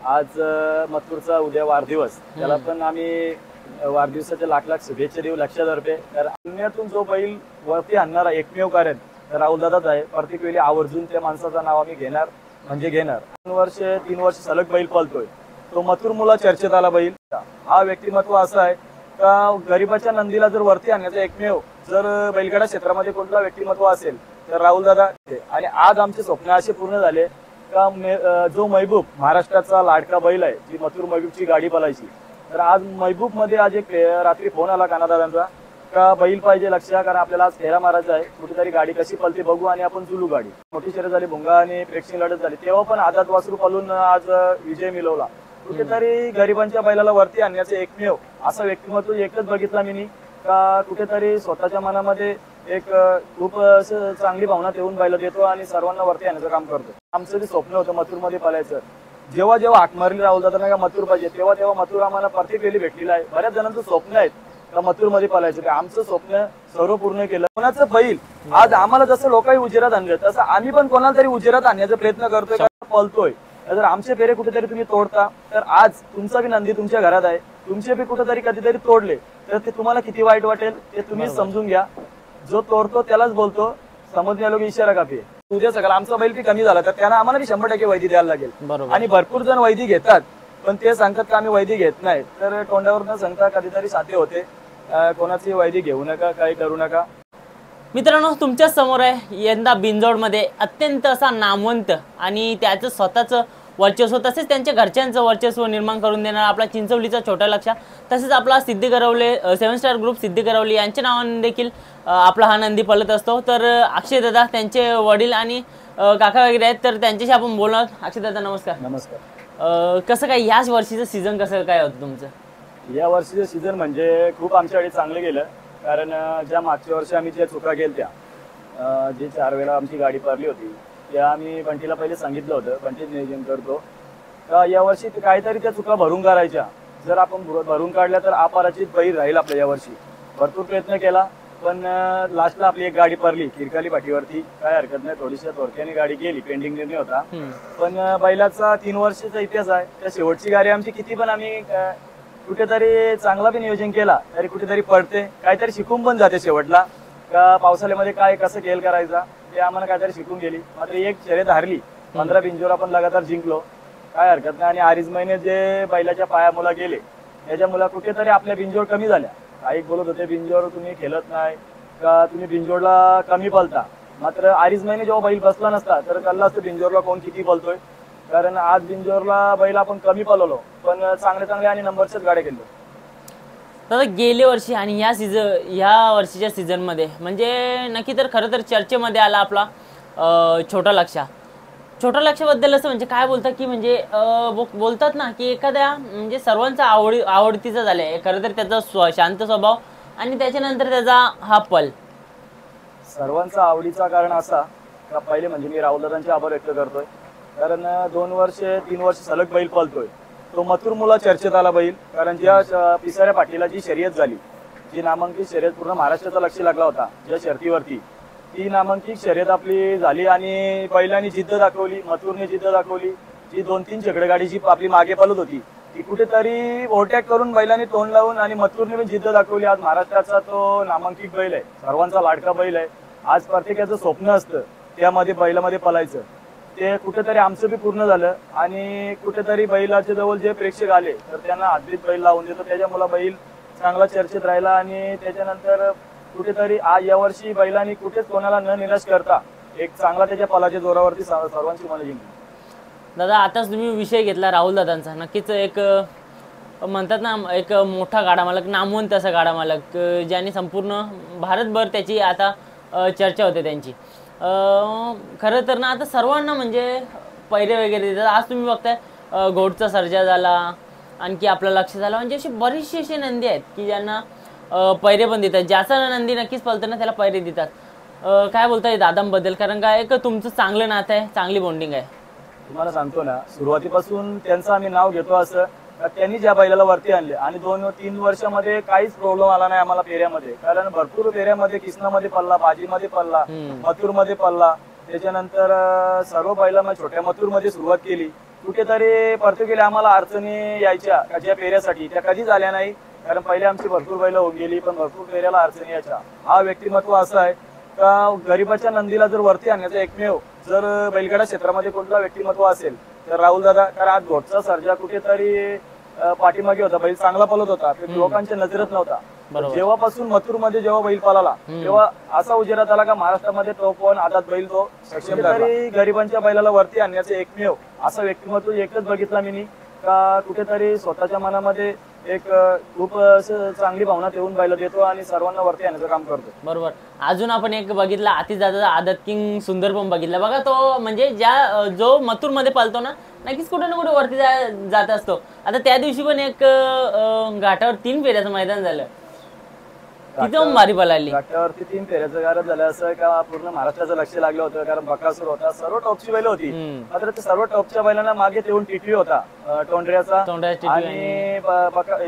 आज मथुरचा उद्या वाढदिवस, त्याला पण आम्ही वाढदिवसाच्या लाख लाख शुभेच्छा देऊ लक्षातर्फे. तर पुण्यातून जो बैल वरती आणणारा एकमेव कारण तर राहुल दादाच आहे. प्रत्येक वेळी आवर्जून त्या माणसाचं नाव आम्ही घेणार म्हणजे घेणार. 3 वर्ष सलग बैल पळतोय तो मथुर मुला चर्चेत आला बैल. हा व्यक्तिमत्व असं आहे का गरिबाच्या नंदीला जर वरती आणण्याचा एकमेव जर बैलगाडा क्षेत्रामध्ये कोणता व्यक्तिमत्व असेल तर राहुल दादा. आणि आज आमचे स्वप्न असे पूर्ण झाले का जो महबूब महाराष्ट्राचा लाडका बैल आहे, जी मथुर महबूबची गाडी पळायची, तर आज महबूब मध्ये आज एक रात्री फोन आला कानादादांचा का बैल पाहिजे लक्ष, कारण आपल्याला आज फेरा मारायचा आहे, कुठेतरी गाडी कशी पळते बघू आणि आपण जुलू गाडी. मोठी शर्यत झाली, भुंगा आणि प्रेक्षणीय लढत झाली, तेव्हा पण आझाद वासरू पळून आज विजय मिळवला. कुठेतरी गरिबांच्या बैलाला वरती आणण्याचे एकमेव असं व्यक्तिमत्व एकच बघितला मी का कुठेतरी स्वतःच्या मनामध्ये एक खूप चांगली भावना ठेवून बैल देतो आणि सर्वांना वरती आणण्याचं काम करतो. आमचं जे स्वप्न होतं मथुर मध्ये पळायचं, जेव्हा जेव्हा हाक मारली राहुल दादा का मथुर पाहिजे, तेव्हा तेव्हा मथुर आम्हाला प्रत्येक वेळी भेटलेला आहे. बऱ्याच जणांचं स्वप्न आहेत का मथुर मध्ये पळायचं, आमचं स्वप्न सर्व पूर्ण केलं. कोणाचं बैल आज आम्हाला जसं लोकांनी उजेरात आणलं तसं आम्ही पण कोणाला तरी उजेरात आणण्याचा प्रयत्न करतोय का पळतोय. जर आमचे फेरे कुठेतरी तुम्ही तोडता तर आज तुमचा बी नंदी तुमच्या घरात आहे, तुमचे बी कुठेतरी कधीतरी तोडले तर ते तुम्हाला किती वाईट वाटेल ते तुम्ही समजून घ्या. जो तोडतो त्यालाच बोलतो समजण्या लोक इशारा कापी. उद्या सकाळ आमचा बैल बी कमी झाला तर त्यांना आम्हाला बी 100% वैदी द्यायला लागेल. आणि भरपूर जण वैदी घेतात पण ते सांगतात का आम्ही वैदी घेत नाही, तर तोंडावर न सांगता कधीतरी साध्य होते. कोणाची वैदी घेऊ नका, काही करू नका. मित्रांनो, तुमच्या समोर आहे यंदा बिंजोडमध्ये अत्यंत असा नामवंत आणि त्याचं स्वतःचं वर्चस्व तसेच त्यांच्या घरच्यांचं वर्चस्व निर्माण करून देणारा आपला चिंचवलीचा छोटा लक्ष, तसेच आपला सिद्धी करवले 7 स्टार ग्रुप सिद्धी करवली यांच्या नावाने देखील आपला हा नंदी पळत असतो. तर अक्षय दादा त्यांचे वडील आणि काका वगैरे आहेत, तर त्यांच्याशी आपण बोलणार. अक्षय दादा नमस्कार. नमस्कार. कसं काय याच वर्षीचं सीझन कसं काय होतं तुमचं? या वर्षीचं सीझन म्हणजे खूप आमच्याकडे चांगलं गेलं, कारण ज्या मागच्या वर्षी आम्ही ज्या चुका केल्या त्या जे 4 वेळा आमची गाडी पडली होती त्या आम्ही बंटीला पहिले सांगितलं होतं, बंटीच नियोजन करतो का यावर्षी काहीतरी त्या चुका भरून काढायच्या. जर आपण भरून काढल्या तर अपराजित बैल राहील आपल्या. यावर्षी भरपूर प्रयत्न केला पण लास्टला आपली एक गाडी पडली किरकाली पाठीवरती, काय हरकत नाही, थोडीशी थोडक्याने गाडी गेली, पेंडिंग निर्णय होता. पण बैलाचा 3 वर्षाचा इतिहास आहे. त्या शेवटची गाडी आमची किती पण आम्ही कुठेतरी चांगला बी नियोजन केला तरी कुठेतरी पडते, काहीतरी शिकून पण जाते शेवटला का पावसाळ्यामध्ये काय कसं खेळ करायचा ते आम्हाला काहीतरी शिकून गेली. मात्र एक शर्यत हारली, 15 बिंजोर आपण लगातार जिंकलो, काय हरकत नाही. आणि 2.5 महिने जे बैलाच्या पायामुळे गेले त्याच्यामुळे कुठेतरी आपल्या बिंजोर कमी झाल्या. काही बोलत होते बिंजोर तुम्ही खेळत नाही का, तुम्ही बिंजोरला कमी पळता. मात्र 2.5 महिने जेव्हा बैल बसला नसता तर कळलं असतं बिंजोरला कोण किती पळतोय. कारण आज बिंजोरला बैल आपण कमी पळवलो पण चांगले आणि नंबरच्याच गाड्या केलो. दादा गेल्या वर्षी आणि या वर्षीच्या सीझन मध्ये म्हणजे नक्की तर खरं तर चर्चेमध्ये आला आपला छोटा लक्षाबद्दल असं म्हणजे काय बोलतात की म्हणजे बोलतात ना की एखाद्या म्हणजे सर्वांचा आवडतीचा झालाय खरं तर त्याचा शांत स्वभाव आणि त्याच्यानंतर त्याचा हा पल सर्वांचा आवडीचा. कारण असा का पहिले म्हणजे मी राहुल दादांचे आभार व्यक्त करतोय, कारण 3 वर्ष सलग बैल पळतोय तो मथुर मुला चर्चेत आला बैल. कारण ज्या पिसाऱ्या पाटीला जी शर्यत झाली, जी नामांकित शर्यत पूर्ण महाराष्ट्राचा लक्ष लागला होता ज्या शर्यतीवरती, ती नामांकित शर्यत आपली झाली आणि बैलांनी जिद्द दाखवली, मथुरने जिद्द दाखवली. जी 2-3 छकडगाडी जी आपली मागे पळत होती ती कुठेतरी ओव्हरटेक करून बैलांनी तोंड लावून आणि मथुरने पण जिद्द दाखवली. आज महाराष्ट्राचा तो नामांकित बैल आहे, सर्वांचा लाडका बैल आहे. आज प्रत्येकाचं स्वप्न असतं त्यामध्ये बैलामध्ये पळायचं, ते कुठेतरी आमचं बी पूर्ण झालं. आणि कुठेतरी बैलाच्या जवळ जे प्रेक्षक आले तर त्यांना हातबीत बैल लावून देतो, त्याच्यामुळे बैल चांगला चर्चेत राहिला. आणि त्याच्यानंतर कुठेतरी यावर्षी बैलांनी कुठेच कोणाला न निराश करता एक चांगला त्याच्या पलाच्या जोरावरती सर्वांची मन जिंकली. दादा आताच तुम्ही विषय घेतला राहुल दादांचा, नक्कीच एक म्हणतात ना एक मोठा गाडा मालक, नामवंत असा गाडा मालक ज्याने संपूर्ण भारतभर त्याची आता चर्चा होते त्यांची. खरं तर ना आता सर्वांना म्हणजे पैरे वगैरे देतात. आज तुम्ही बघताय घोडचा सर्जा झाला, आणखी आपला लक्ष झाला, म्हणजे असे बरेचसे असे नंदी आहेत की ज्यांना पैरे पण देतात. ज्याचा नंदी नक्कीच पळताना त्याला पैरे देतात. काय बोलताय दादांबद्दल? कारण काय एक तुमचं चांगलं नातं आहे, चांगली बॉन्डिंग आहे. तुम्हाला सांगतो ना, सुरुवातीपासून त्यांचं आम्ही नाव घेतो असं त्यांनी ज्या बैलाला वरती आणले आणि 2-3 वर्षामध्ये काहीच प्रॉब्लेम आला नाही आम्हाला फेऱ्यामध्ये. कारण भरपूर फेऱ्यामध्ये किसनामध्ये पडला, बाजीमध्ये पडला, मथुरमध्ये पडला. त्याच्यानंतर सर्व बैलांना छोट्या मथुरमध्ये सुरुवात केली. कुठेतरी प्रत्येक आम्हाला अडचणी यायच्या का ज्या पेऱ्यासाठी त्या कधीच आल्या नाही, कारण पहिले आमची भरपूर बैल होऊन गेली पण भरपूर पेऱ्याला अडचणी यायच्या. हा व्यक्तिमत्व असं आहे का गरीबाच्या नंदीला जर वरती आणण्याचा एकमेव जर बैलगाडा क्षेत्रामध्ये कोणता व्यक्तिमत्व असेल तर राहुल दादा. कारण आज घोटचा सर्जा कुठेतरी पाठीमागे होता, बैल चांगला पळत होता, लोकांच्या नजरेत नव्हता. जेव्हापासून मथुर मध्ये जेव्हा बैल पळाला तेव्हा असा उजेरात आला का महाराष्ट्रामध्ये टॉप 1 आदात बैल तो सक्षम तरी गरिबांच्या बैलाला वरती आणण्याचे एकमेव असं व्यक्तिमत्व एकच बघितला मी का कुठेतरी स्वतःच्या मनामध्ये एक खूप चांगली भावना ठेवून बैल देतो आणि सर्वांना वरती आणण्याचं काम करतो. बरोबर. अजून आपण एक बघितला आतिश दादाचा आदत किंग सुंदर पण बघितला बघा. तो म्हणजे ज्या जो मथुर मध्ये पालतो ना नक्कीच कुठे ना कुठे वरती जात असतो. आता त्या दिवशी पण एक घाटावर 3 फेऱ्याचं मैदान झालं, तिथं मारी पळाली. घाटावरती 3 फेऱ्याचं गारद झालं असं का पूर्ण महाराष्ट्राचं लक्ष लागलं होतं, कारण बकासूर होता, सर्व टॉपची बैल होती. मात्र ते सर्व टॉपच्या बैलांना मागे ठेवून टिटवी होता टोंडऱ्याचा आणि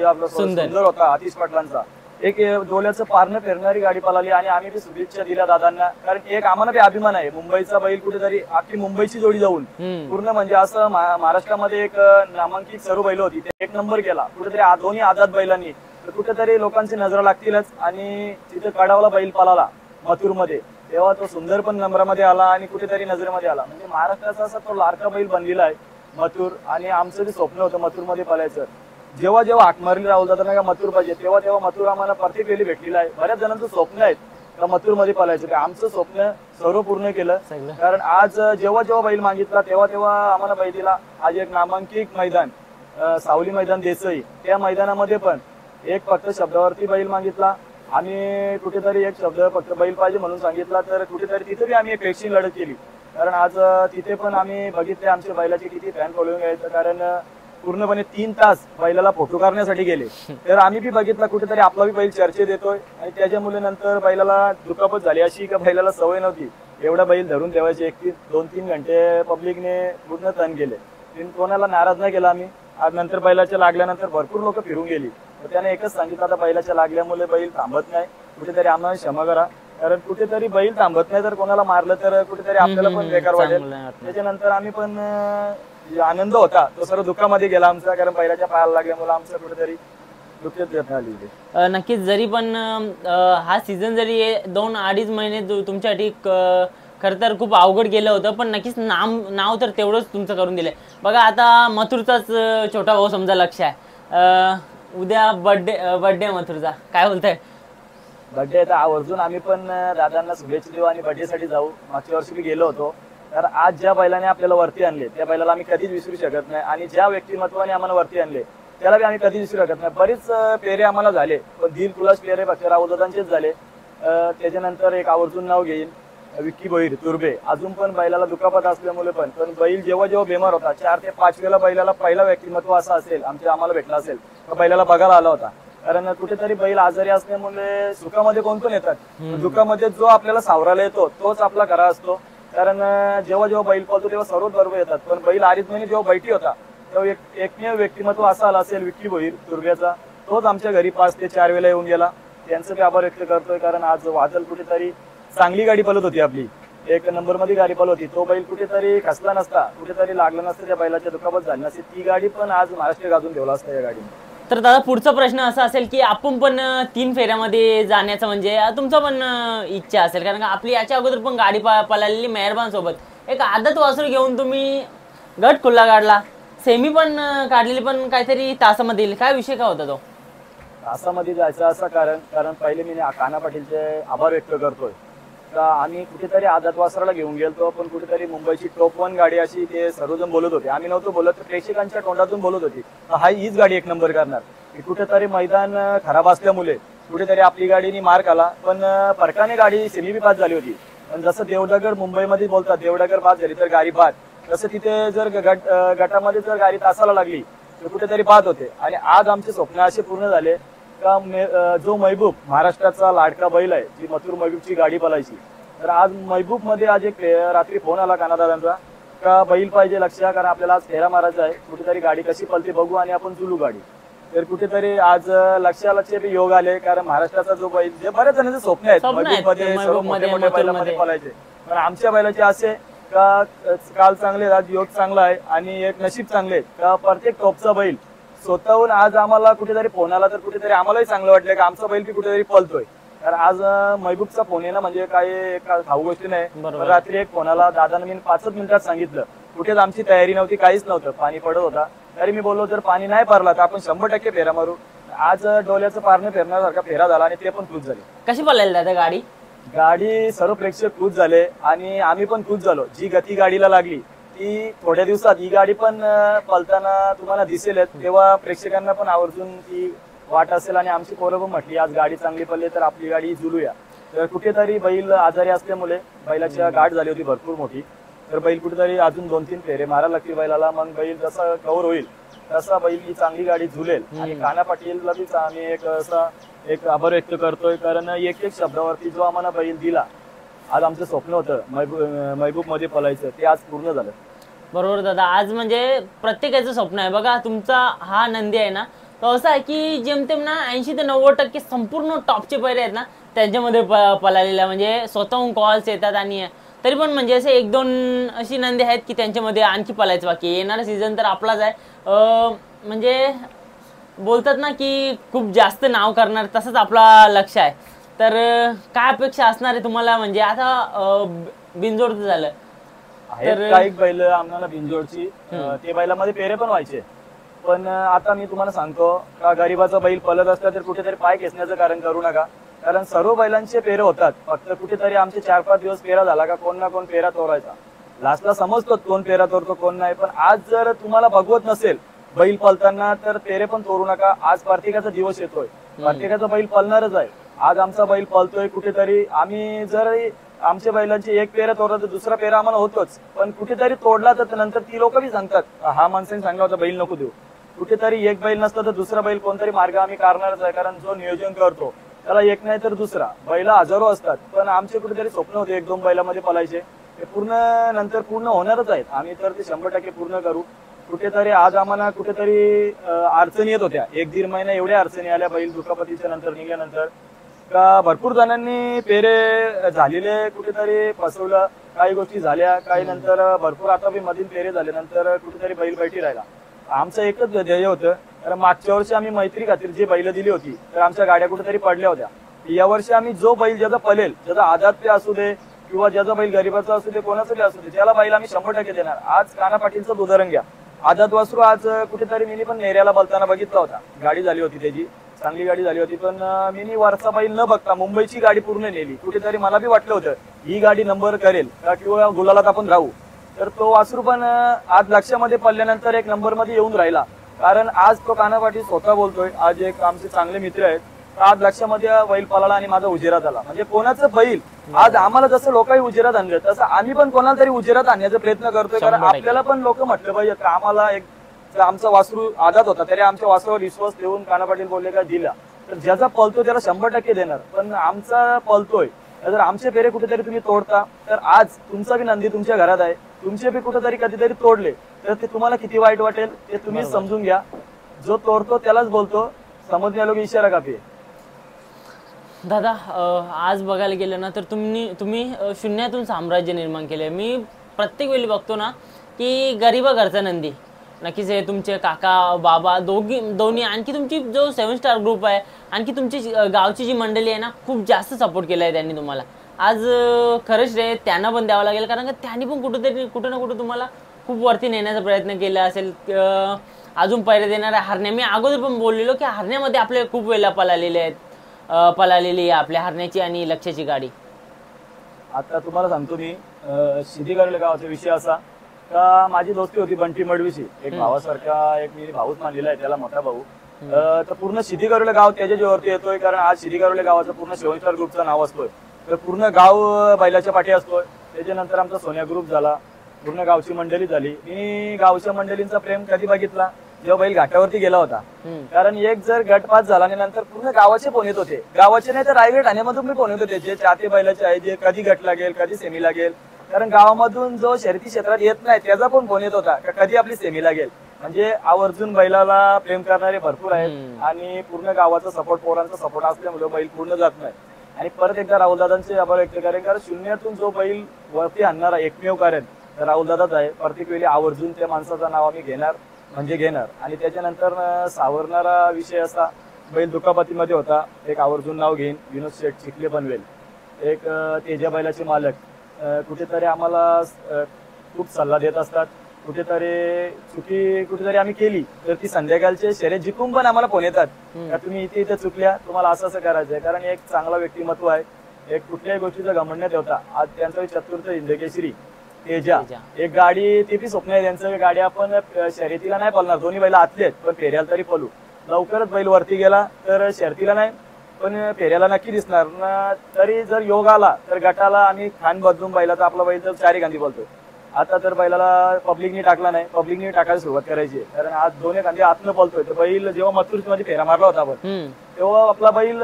आपला सुंदर होता आतिश पाटलांचा. एक डोल्याचं पारणं फिरणारी गाडी पळाली आणि आम्ही बी शुभेच्छा दिल्या दादांना, कारण एक आम्हाला बी अभिमान आहे मुंबईचा बैल कुठेतरी अख्खी मुंबईची जोडी जाऊन पूर्ण म्हणजे असं महाराष्ट्रामध्ये एक नामांकित सर्व बैल होती, ते 1 नंबर केला कुठेतरी दोन्ही आदात बैलांनी. कुठेतरी लोकांची नजर लागतीलच आणि तिथे कडावला बैल पळाला मथुरमध्ये, तेव्हा तो सुंदर पण नंबरामध्ये आला आणि कुठेतरी नजरेमध्ये आला. म्हणजे महाराष्ट्राचा असा तो लाडका बैल बनलेला आहे मथुर. आणि आमचं जे स्वप्न होतं मथुरमध्ये पळायचं, जेव्हा जेव्हा हाक मारली राहुल दादा का मथुर पाहिजे तेव्हा तेव्हा मथुर आम्हाला प्रत्येक वेळी भेटलेला आहे. बऱ्याच जणांचं स्वप्न आहे का मथुरमध्ये पळायचं, आमचं स्वप्न सर्व पूर्ण केलं. कारण आज जेव्हा जेव्हा बैल मागितला तेव्हा तेव्हा आम्हाला बैल दिला. आज एक नामांकित मैदान सावली मैदान देसाई, त्या मैदानामध्ये पण एक फक्त शब्दावरती बैल मागितला आणि कुठेतरी एक शब्द फक्त बैल पाहिजे म्हणून सांगितला, तर कुठेतरी तिथे आम्ही एक पेक्षी लढत केली. कारण आज तिथे पण आम्ही बघितले आमच्या बैलाची किती फॅन फॉलोइंग आहे, कारण पूर्णपणे 3 तास बैलाला फोटो करण्यासाठी गेले. तर आम्ही बी बघितलं कुठेतरी आपला बी बैल चर्चेत येतोय आणि त्याच्यामुळे नंतर बैलाला दुखापत झाली अशी का बैलाला सवय नव्हती एवढा बैल धरून ठेवायचे. 2-3 घंटे पब्लिकने पूर्ण तण केले, कोणाला नाराज नाही केला आम्ही. आज नंतर बैलाच्या लागल्यानंतर भरपूर लोक फिरून गेली, त्याने एकच सांगितलं आता बैलाच्या लागल्यामुळे बैल थांबत नाही, कुठेतरी आम्हाला क्षमा करा. कारण कुठेतरी बैल थांबत नाही तर कोणाला मारलं तर कुठेतरी आपल्याला पण बेकार वाटेल. त्याच्यानंतर आम्ही पण आनंद होता तो सर्व दुःखामध्ये गेला आमचा, कारण बैलाच्या पायाला लागल्यामुळे आमचं कुठेतरी दुःखच झाली. नक्कीच. जरी पण हा सीझन जरी 2-2.5 महिने तुमच्यासाठी खरं तर खूप अवघड गेलं होतं, पण नक्कीच नाव तर तेवढंच तुमचं करून दिलंय बघा. आता मथुरचाच छोटा भाऊ समजा लक्ष आहे, उद्या बर्थडे मथुरचा, काय बोलताय? बर्थडे तर आवर्जून आम्ही पण दादांना शुभेच्छा देऊ आणि बर्थडे साठी जाऊ. मागच्या वर्षी मी गेलो होतो. तर आज ज्या बैलाने आपल्याला वरती आणले त्या बैलाला आम्ही कधीच विसरू शकत नाही आणि ज्या व्यक्तिमत्वाने आम्हाला वरती आणले त्याला बी आम्ही कधीच विसरू शकत नाही. बरेच पेरे आम्हाला झाले पण दिलखुलास पेरे फक्त राहुल दादांचेच झाले. त्याच्यानंतर एक आवर्जून नाव घेईल विक्की भोईर तुर्बे. अजून पण बैलाला दुखापत असल्यामुळे पण बैल जेव्हा जेव्हा बेमार होता 4 ते 5 वेळेला बैलाला पहिला व्यक्तिमत्व असं असेल आम्हाला भेटला असेल तर बैलाला बघायला आला होता. कारण कुठेतरी बैल आजारी असल्यामुळे सुखामध्ये कोण पण येतात, दुःखामध्ये जो आपल्याला सावरायला येतो तोच आपला खरा असतो. कारण जेव्हा जेव्हा बैल पळतो तेव्हा सर्वच बरोबर येतात, पण बैल आरीत महिने जेव्हा बैठी होता तेव्हा एकमेव व्यक्तिमत्व असा आला असेल विक्की भोईर तुर्ब्याचा, तोच आमच्या घरी 5 ते 4 वेळेला येऊन गेला. त्यांचं बी आभार व्यक्त करतोय. कारण आज वादल कुठेतरी चांगली गाडी पळत होती, आपली 1 नंबर मध्ये गाडी पळत होती. तो बैल कुठेतरी खसला नसता, कुठेतरी लागला नसतं, त्या बैलाच्या दुखापत झाली नसती, ती गाडी पण आज महाराष्ट्र गाजून ठेवला असता या गाडीने. तर दादा पुढचा प्रश्न असा असेल की आपण पण 3 फेऱ्यामध्ये जाण्याचं म्हणजे तुमचा पण इच्छा असेल, कारण आपली याच्या अगोदर पण गाडी पळालेली मेहरबान सोबत एक आदत वासरू घेऊन तुम्ही गट खुल्ला काढला, सेमी पण काढलेली, पण काहीतरी तासामध्ये काय विषय काय होता तो? तासामध्ये जायचं असं कारण पहिले मी कान्हा पाटीलचे आभार व्यक्त करतोय का आम्ही कुठेतरी आदत वासराला घेऊन गेलतो, पण कुठेतरी मुंबईची टॉप 1 गाडी अशी ते सर्वजण बोलत होते, आम्ही नव्हतो बोलत, तर प्रेक्षकांच्या तोंडातून बोलत होती हीच गाडी 1 नंबर करणार. कुठेतरी मैदान खराब असल्यामुळे कुठेतरी आपली गाडीनी मार्क आला, पण फरकाने गाडी सेमी बी पास झाली होती. पण जसं देवडगर मुंबईमध्ये बोलतात देवडगर पास झाली तर गाडी बाद, तसं तिथे जर गटामध्ये जर गाडी तासाला लागली तर कुठेतरी बाद होते. आणि आज आमचे स्वप्न असे पूर्ण झाले का जो महबूब महाराष्ट्राचा लाडका बैल आहे, जी मथुर महबूबची गाडी पळायची, तर आज महबूब मध्ये आज एक रात्री फोन आला कानादादांचा का बैल पाहिजे लक्ष, कारण आपल्याला आज फेरा मारायचा आहे, कुठेतरी गाडी कशी पळते बघू आणि आपण चुलू गाडी. तर कुठेतरी आज लक्ष योग आले, कारण महाराष्ट्राचा जो बैल जे बऱ्याच जणांचे स्वप्न आहेत महबूब मध्ये सर्व मोठे बैलामध्ये पळायचे, पण आमच्या बैलाचे असे का काल चांगले आज योग चांगला आहे आणि एक नशीब चांगले का प्रत्येक टॉपचा बैल स्वतःहून आज आम्हाला कुठेतरी फोन आला तर कुठेतरी आम्हालाही चांगलं वाटलं की आमचा बैल बी कुठेतरी पळतोय. तर आज महबूबचा फोन येणं म्हणजे काही खाऊ गोष्टी नाही. बरोबर. रात्री एक फोन आला, दादाने मी 5 मिनिटात सांगितलं. कुठेच आमची तयारी नव्हती, काहीच नव्हतं, पाणी पडत होता. तरी मी बोललो जर पाणी नाही पडला तर आपण 100% फेरा मारू. आज डोल्याचं पारणं फेरण्यासारखा फेरा झाला आणि ते पण खुश झाले. कशी पळायला दादा गाडी? गाडी सर्व प्रेक्षक खुश झाले आणि आम्ही पण खुश झालो. जी गती गाडीला लागली ती थोड्या दिवसात ही गाडी पण पळताना तुम्हाला दिसेल, तेव्हा प्रेक्षकांना पण आवर्जून ती वाट असेल. आणि आमची पोरं पण म्हटली आज गाडी चांगली पडली तर आपली गाडी झुलूया. तर कुठेतरी बैल आजारी असल्यामुळे बैलाची गाठ झाली होती भरपूर मोठी. तर बैल कुठेतरी अजून 2-3 फेरे मारायला लागतील बैलाला. मग बैल जसा कव्हर होईल तसा बैल ही चांगली गाडी झुलेल. आणि काना पाटीलला बी आम्ही एक आभार व्यक्त करतोय, कारण एक शब्दावरती जो आम्हाला बैल दिला, आज आमचं स्वप्न होतं महबूब मध्ये पळायचं, ते आज पूर्ण झालं. बरोबर दादा, आज म्हणजे प्रत्येकाचं स्वप्न आहे. बघा तुमचा हा नंदी आहे ना, तो असा आहे की जेमतेम ना 80 ते 90% संपूर्ण टॉपचे पैरे आहेत ना त्यांच्यामध्ये पळालेला, म्हणजे स्वतःहून कॉल्स येतात. आणि तरी पण म्हणजे असे 1-2 अशी नंदी आहेत की त्यांच्यामध्ये आणखी पळायचं बाकी. येणारा सीझन तर आपलाच आहे. म्हणजे बोलतात ना की खूप जास्त नाव करणार, तसंच आपला लक्ष आहे. तर काय अपेक्षा असणार आहे तुम्हाला? म्हणजे आता बिनजोडचं झालं तर काही बैल आम्हाला बिनजोडची ते बैलामध्ये पेरे पण व्हायचे. पण आता मी तुम्हाला सांगतो का गरीबाचा बैल पळत असला तर कुठेतरी पाय खेचण्याचं कारण करू नका, कारण सर्व बैलांचे पेरे होतात. फक्त कुठेतरी आमचे 4-5 दिवस पेरा झाला का कोण ना कोण पेरा तोरायचा. लास्टला समजतो कोण पेरा तोरतो कोण नाही. पण आज जर तुम्हाला बघवत नसेल बैल पळताना तर पेरे पण तोरू नका. आज प्रत्येकाचा दिवस येतोय, प्रत्येकाचा बैल पळणारच आहे. आज आमचा बैल पळतोय कुठेतरी. आम्ही जर आमच्या बैलांची एक पेरा तोडला तर दुसरा पेरा आम्हाला होतोच, पण कुठेतरी तोडला तर नंतर ती लोक बी सांगतात हा माणसाने सांगला होता बैल नको देऊ. कुठेतरी एक बैल नसला तर दुसरा बैल कोणतरी मार्ग आम्ही काढणारच आहे, कारण जो नियोजन करतो त्याला एक नाही तर दुसरा. बैला हजारो असतात, पण आमचे कुठेतरी स्वप्न होते 1-2 बैलामध्ये पळायचे, ते पूर्ण नंतर पूर्ण होणारच आहेत. आम्ही तर ते 100% पूर्ण करू. कुठेतरी आज आम्हाला कुठेतरी अडचणी येत होत्या, 1-1.5 महिना एवढ्या अडचणी आल्या बैल दुखापतीच्या नंतर निघाल्यानंतर, का भरपूर जणांनी पेरे झालेले कुठेतरी फसवलं, काही गोष्टी झाल्या, काही नंतर भरपूर आता बी मधील पेरे झाले, नंतर कुठेतरी बैल बैठी राहिला. आमचं एकच ध्येय होतं, कारण मागच्या वर्षी आम्ही मैत्री खातीर जी बैल दिली होती तर आमच्या गाड्या कुठेतरी पडल्या होत्या. या वर्षी आम्ही जो बैल ज्याचा पळेल, ज्याचा आदात असू दे किंवा ज्याचा बैल गरीबाचा असू दे, कोणाचा असू दे, त्याला बैल आम्ही 100% देणार. आज काना पाटीलचं उदाहरण घ्या. आदात वासरू आज कुठेतरी मी पण नेऱ्याला बोलताना बघितला होता, गाडी झाली होती त्याची, चांगली गाडी झाली होती, पण मी वरचा बैल न बघता मुंबईची गाडी पूर्ण नेली. कुठेतरी मला बी वाटलं होतं ही गाडी नंबर करेल का किंवा गुलालात आपण राहू. तर तो वासरू पण आज लक्षामध्ये पडल्यानंतर एक नंबर मध्ये येऊन राहिला, कारण आज तो काना पाटील स्वतः बोलतोय. आज एक आमचे चांगले मित्र आहेत, आज लक्षामध्ये बैल पळाला आणि माझा उजेरात आला. म्हणजे कोणाचं बैल आज आम्हाला जसं लोकांनी उजेरात आणलं तसं आम्ही पण कोणाला तरी उजेरात आणण्याचा प्रयत्न करतोय, कारण आपल्याला पण लोक म्हटलं पाहिजे का आम्हाला एक आमचा वासरू आदात होता तरी आमच्या वासरूवर विश्वास ठेवून काना पाटील बोलले का दिला, तर ज्याचा पळतो त्याला 100% देणार. पण आमचा पळतोय जर आमचे पेरे कुठेतरी तुम्ही तोडता, तर आज तुमचा बी नंदी तुमच्या घरात आहे, तुमचे बी कुठेतरी कधीतरी तोडले तर ते तुम्हाला किती वाईट वाटेल ते तुम्ही समजून घ्या. जो तोडतो त्यालाच बोलतो समजण्या लोक इशारा कापी. दादा आज बघायला गेलं ना तर तुम्ही शून्यातून साम्राज्य निर्माण केले. मी प्रत्येक वेळी बघतो ना की गरीबा घरचा नंदी, नक्कीच हे तुमचे काका बाबा दोन्ही आणखी तुमची जो 7 स्टार ग्रुप आहे, आणखी तुमची गावची जी मंडळी आहे ना, खूप जास्त सपोर्ट केला आहे त्यांनी तुम्हाला. आज खरंच रे त्यांना पण द्यावं लागेल, कारण का त्यांनी पण कुठं ना कुठं तुम्हाला खूप वरती नेण्याचा प्रयत्न केला असेल. अजून पहिले देणाऱ्या हरण्या, मी अगोदर पण बोललेलो की हरण्यामध्ये आपले खूप वेळेला पळालेली आहे आपल्या हरण्याची आणि लक्षाची गाडी. आता तुम्हाला सांगतो मी सिद्धीगड गावाचा विषय असा का माझी दोस्ती होती बंटी मडवीशी, एक भावासारखा एक मी भाऊच मानलेला आहे त्याला, मोठा भाऊ. तर पूर्ण सिद्धीगड गाव त्याच्या जेवरती येतोय, कारण आज सिद्धीगड गावाचं पूर्ण 7 स्टार ग्रुपचं नाव असतोय. तर पूर्ण गाव बैलाच्या पाठी असतोय. त्याच्यानंतर आमचा सोन्या ग्रुप झाला, पूर्ण गावची मंडळी झाली. मी गावच्या मंडळींचा प्रेम कधी बघितला जेव्हा बैल घाटावरती गेला होता, कारण एक जर गट पास झाला आणि नंतर पूर्ण गावाचे फोन येत होते, गावाचे नाही तर रायगड ठाण्यामधून मी फोन येत होते, जे चाहते बैलाचे आहे, जे कधी गट लागेल कधी सेमी लागेल, कारण गावामधून जो शर्यती क्षेत्रात येत नाही त्याचा पण फोन येत होता का कधी आपली सेमी लागेल. म्हणजे आवर्जून बैलाला प्रेम करणारे भरपूर आहेत आणि पूर्ण गावाचा सपोर्ट, पोरांचा सपोर्ट असल्यामुळे बैल पूर्ण जात नाही. आणि परत एकदा राहुलदादांचे आभार व्यक्त करेन, कारण शून्यातून जो बैल वरती आणणारा एकमेव कारण तर राहुल दादाच आहे. प्रत्येक वेळी आवर्जून त्या माणसाचं नाव आम्ही घेणार म्हणजे घेणार. आणि त्याच्यानंतर सावरणारा विषय असा, बैल दुखापतीमध्ये होता, एक आवर्जून नाव घेईन विनोद शेठ चिखले पनवेल, एक तेजा बैलाचे मालक कुठेतरी आम्हाला खूप सल्ला देत असतात. कुठेतरी आम्ही केली तर ती संध्याकाळचे शर्यत जिंकून पण आम्हाला फोन येतात का तुम्ही इथे चुकल्या, तुम्हाला असं करायचंय. कारण एक चांगला व्यक्तिमत्व आहे, एक कुठल्याही गोष्टीचा घमंड ठेवता. आज त्यांचा चतुर्थ हिंदकेसरी तेजा, एक गाडी ते बी स्वप्न आहे त्यांचं. गाडी आपण शर्यतीला नाही पळणार, दोन्ही बैल आतले आहेत, पण फेऱ्याला तरी पळू. लवकरच बैल वरती गेला तर शर्यतीला नाही पण फेऱ्याला नक्की दिसणार ना. तरी जर योग आला तर गटाला आम्ही खान बदलून बैलाचा आपला बैल तर चारी गांधी बोलतो. आता तर बैलाला पब्लिकनी टाकला नाही, पब्लिकनी टाकायला सुरुवात करायची. कारण आज दोन्ही कांदे आतनं पळतोय. तर बैल जेव्हा मथुरमध्ये फेरा मारला होता आपण, तेव्हा आपला बैल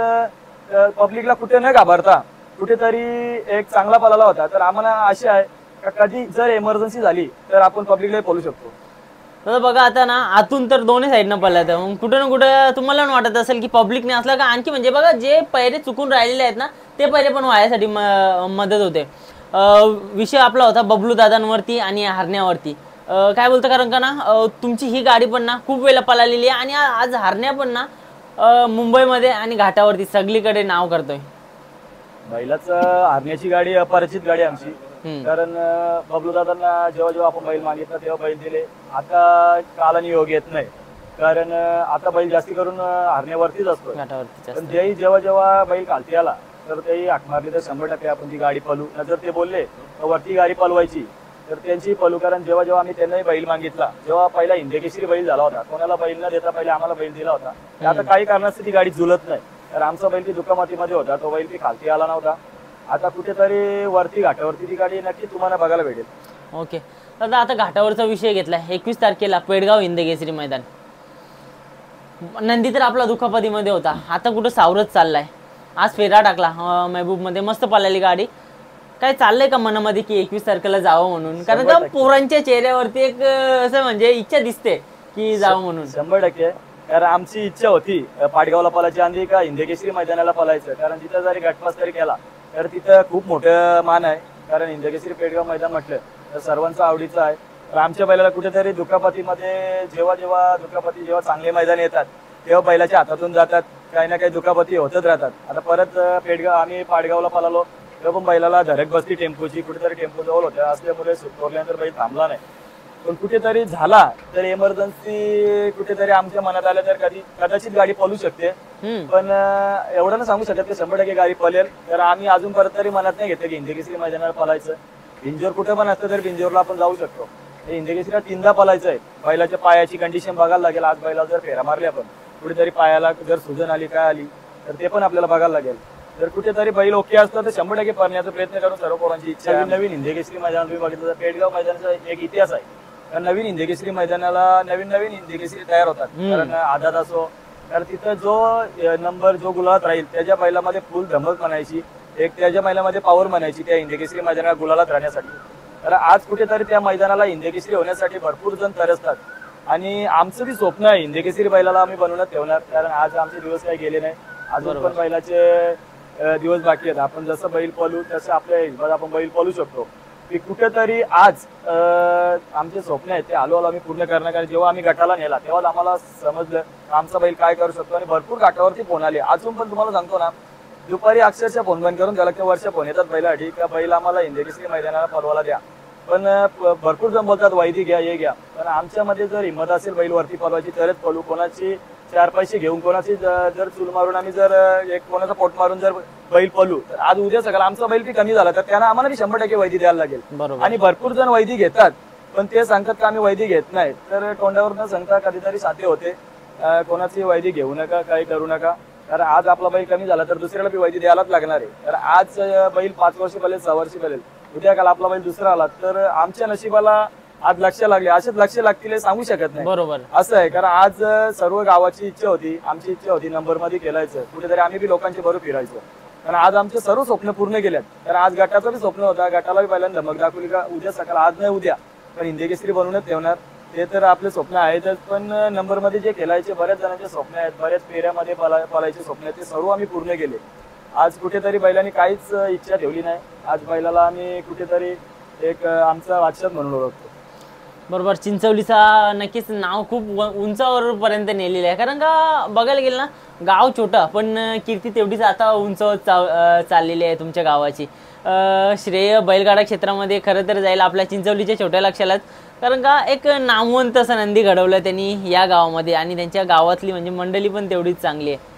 पब्लिकला कुठे न घाबरता कुठेतरी एक चांगला पळाला होता. तर आम्हाला आशा आहे का कधी जर इमर्जन्सी झाली तर आपण पब्लिकला पळू शकतो. तर बघा आता ना आतून तर दोन्ही साईडनं पळत आहे, मग कुठे ना कुठे तुम्हाला वाटत असेल की पब्लिकने असलं का आणखी म्हणजे बघा जे पैरे चुकून राहिलेले आहेत ना ते पैरे पण व्हायसाठी मदत होते. विषय आपला होता बबलू दादांवरती आणि हरण्यावरती. काय बोलतं, कारण का ना तुमची ही गाडी पण ना खूप वेळा पळालेली आहे आणि आज हरण्या पण ना मुंबईमध्ये आणि घाटावरती सगळीकडे नाव करतोय. बैलाचं हरण्याची गाडी अपरिचित गाडी आमची. कारण बबलू दादांना जेव्हा जेव्हा आपण बैल मागितला तेव्हा बैल दिले. आता कालाने योग येत नाही, कारण आता बैल जास्ती करून हरण्यावरतीच असतो. पण तेही जेव्हा जेव्हा बैल खालती आला तर तेही हाक मारली तर 100% आपण ती गाडी पळू. जर ते बोलले तर वरती गाडी पळवायची तर त्यांची पळू. कारण जेव्हा जेव्हा आम्ही त्यांनाही बैल मागितला, जेव्हा पहिला हिंदकेसरी बैल झाला होता, कोणाला बैल न देता पहिले आम्हाला बैल दिला होता. आता काही कारणास्तव ती गाडी झुलत नाही. तर आमचा बैल ती दुखापतीमध्ये होता, तो बैल ती खालती आला नव्हता. आता कुठेतरी वरती घाटावरती ती गाडी नक्की तुम्हाला बघायला भेटेल. ओके दादा, आता घाटावरचा विषय घेतला. 21 तारखेला पेडगाव हिंदकेसरी मैदान. नंदी तर आपला दुखापतीमध्ये होता, आता कुठं सावरत चाललाय. आज फेरा टाकला महबूब मध्ये, मस्त पळाली गाडी. काय चाललंय का मनामध्ये की 21 तारखेला जावं म्हणून? कारण का पोरांच्या चेहऱ्यावरती एक असं म्हणजे इच्छा दिसते की जावं म्हणून. 100%. कारण आमची इच्छा होती पाटगावला पळायची आणि का हिंदकेसरी मैदानाला पळायचं. कारण तिथं जरी गटपास तरी केला तर तिथं खूप मोठं मान आहे. कारण हिंदकेसरी पेडगाव मैदान म्हटलं तर सर्वांचं आवडीचं आहे. तर आमच्या बैलाला कुठेतरी दुखापतीमध्ये जेव्हा चांगले मैदान येतात तेव्हा बैलाच्या हातातून जातात, काही ना काही दुखापती होतच राहतात. आता परत आम्ही पाटगावला पळालो तेव्हा पण बैलाला धडक बसली टेम्पोची, कुठेतरी टेम्पो जवळ होत्या असल्यामुळे सुटल्यानंतर बैल थांबला नाही. पण कुठेतरी झाला तर इमर्जन्सी कुठेतरी आमच्या मनात आलं तर कदाचित गाडी पळू शकते. पण एवढं ना सांगू शकत की 100% गाडी पळेल. तर आम्ही अजून परत तरी मनात नाही घेतलं की हिंदकेसरी मैदानाला पळायचं. बिंजोर कुठं पण असतं तर बिंजोरला आपण जाऊ शकतो. हिंदकेसरीला 3दा पळायचं आहे. बैलाच्या पायाची कंडिशन बघायला लागेल. आज बैला जर फेरा मारली आपण, कुठेतरी पायाला जर सुजन आली काय आली तर ते पण आपल्याला बघायला लागेल. जर कुठेतरी बैल ओके असतं तर 100% पळण्याचा प्रयत्न करून सर्व पोरांची इच्छा आहे. नवीन हिंदकेसरी मैदान तुम्ही बघितलं तर पेडगाव मैदानाचा एक इतिहास आहे. कारण नवीन हिंदकेसरी मैदानाला नवीन हिंदकेसरी तयार होतात. कारण आदात असो, कारण तिथं जो नंबर जो गुलालात राहील त्याच्या बैलामध्ये फुल धमक म्हणायची, एक त्याच्या बैलामध्ये पॉवर म्हणायची त्या हिंदकेसरी मैदानाला गुलालात राहण्यासाठी. तर आज कुठेतरी त्या मैदानाला हिंदकेसरी होण्यासाठी भरपूर जण तरसतात. आणि आमचं बी स्वप्न आहे हिंदकेसरी बैलाला आम्ही बनवून ठेवणार. कारण आज आमचे दिवस काही गेले नाही, अजून पण बैलाचे दिवस बाकी आहेत. आपण जसं बैल पळू तसं आपल्या हिशोबात आपण बैल पळू शकतो. की कुठेतरी आज आमचे स्वप्न आहेत ते हळूहळू आम्ही पूर्ण करणार. कारण जेव्हा आम्ही गटाला नेला तेव्हा आम्हाला समजलं आमचा बैल काय करू शकतो. आणि भरपूर घाटावरती फोन आले. अजून पण तुम्हाला सांगतो ना, दुपारी अक्षरशः फोन बंद करून त्याला वर्ष फोन येतात बैलासाठी का बैल आम्हाला हिंदकेसरी मैदानाला पळवायला द्या. पण भरपूर जण बोलतात वैदी घ्या हे घ्या. पण आमच्यामध्ये जर हिंमत असेल बैल वरती पळवायची तरच पळू. कोणाची 4 पैसे घेऊन कोणाची जर चूल मारून आम्ही जर एक कोणाचा पोट मारून जर बैल पळू तर आज उद्या सकाळ आमचा बैल बी कमी झाला तर त्यांना आम्हाला बी 100% वैदी द्यायला लागेल. आणि भरपूर जण वैदी घेतात पण ते सांगतात का आम्ही वैदी घेत नाही. तर तोंडावर न सांगता कधीतरी साथे होते कोणाची वैदी घेऊ नका, काही करू नका. तर आज आपला बैल कमी झाला तर दुसऱ्याला बी वैदी द्यायलाच लागणार आहे. तर आज बैल 5 वर्ष पळेल, 6 वर्ष पळेल, उद्या काल आपला बैल दुसरा आला तर आमच्या नशिबाला आज लक्ष लागले. असेच लक्ष लागतील हे सांगू शकत नाही. बरोबर असं आहे. कारण आज सर्व गावाची इच्छा होती, आमची इच्छा होती नंबर मध्ये खेळायचं, कुठेतरी आम्ही बी लोकांचे बरोबर फिरायचं. कारण आज आमचे सर्व स्वप्न पूर्ण केल्यात. तर आज गटाचं बी स्वप्न होता, गटाला बी पहिल्यांदा धमक दाखवली का उद्या सकाळ, आज नाही उद्या पण हिंदकेसरी बनवूनच ठेवणार. ते तर आपले स्वप्न आहेतच. पण नंबर मध्ये जे खेळायचे बऱ्याच जणांचे स्वप्न आहेत, बऱ्याच फेऱ्यामध्ये पळायचे स्वप्न आहेत, ते सर्व आम्ही पूर्ण केले. आज कुठेतरी बैलांनी काहीच इच्छा ठेवली नाही. आज बैलाला आम्ही कुठेतरी एक आमचा बादशाह म्हणून ओळखतो. बरोबर. चिंचवलीचा नक्कीच नाव खूप उंचावर पर्यंत नेलेलं आहे, कारण का बघायला गेलं ना गाव छोटं पण कीर्ती तेवढीच आता उंचावर चाललेली आहे तुमच्या गावाची. श्रेय बैलगाडा क्षेत्रामध्ये खरं तर जाईल आपल्या चिंचवलीच्या छोट्या लक्षालाच, कारण का एक नामवंत असं नंदी घडवलं त्यांनी या गावामध्ये आणि त्यांच्या गावातली म्हणजे मंडळी पण तेवढीच चांगली आहे.